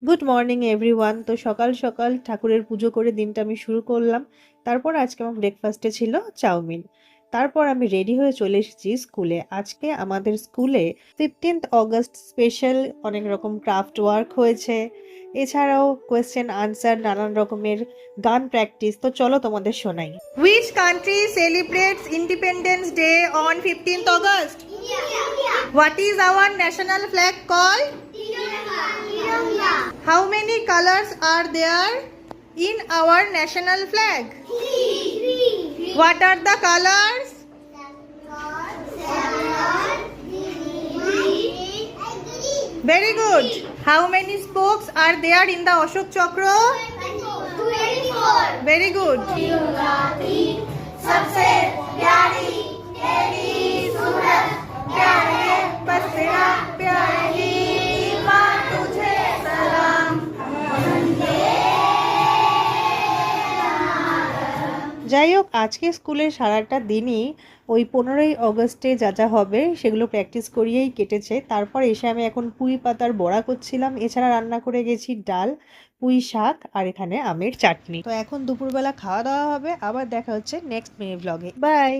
Good morning everyone. তো সকাল সকাল ঠাকুরের পুজো করে দিনটা আমি শুরু করলাম। তারপর আজকে আমার ব্রেকফাস্টে ছিল চাউমিন। তারপর আমি রেডি হয়ে চলে এসেছি স্কুলে। আজকে আমাদের স্কুলে 15th অগস্ট স্পেশাল অনেক রকম ক্রাফট ওয়ার্ক হয়েছে। এছাড়াও কোয়েশ্চেন আনসার, নানান রকমের গান প্র্যাকটিস। তো চলো তোমাদের শোনাই। Which country celebrates Independence Day on 15th August? India. What is our national flag called? Tiranga. How many colors are there in our national flag? Three. What are the colors? Very good. How many spokes are there in the Ashok Chakra? 24. Very good. सबसे प्यारी तेरी सूरत प्यारे बसरा प्यारी माँ तुझे सलाम। যাই হোক, আজকে স্কুলের সারাটা দিনই ওই 15ই অগস্টে যা যা হবে সেগুলো প্র্যাকটিস করিয়েই কেটেছে। তারপর এসে আমি এখন পুঁই পাতার বড়া করছিলাম। এছাড়া রান্না করে গেছি ডাল, পুঁই শাক আর এখানে আমের চাটনি। তো এখন দুপুরবেলা খাওয়া দাওয়া হবে। আবার দেখা হচ্ছে নেক্সট মিনি ব্লগে। বাই।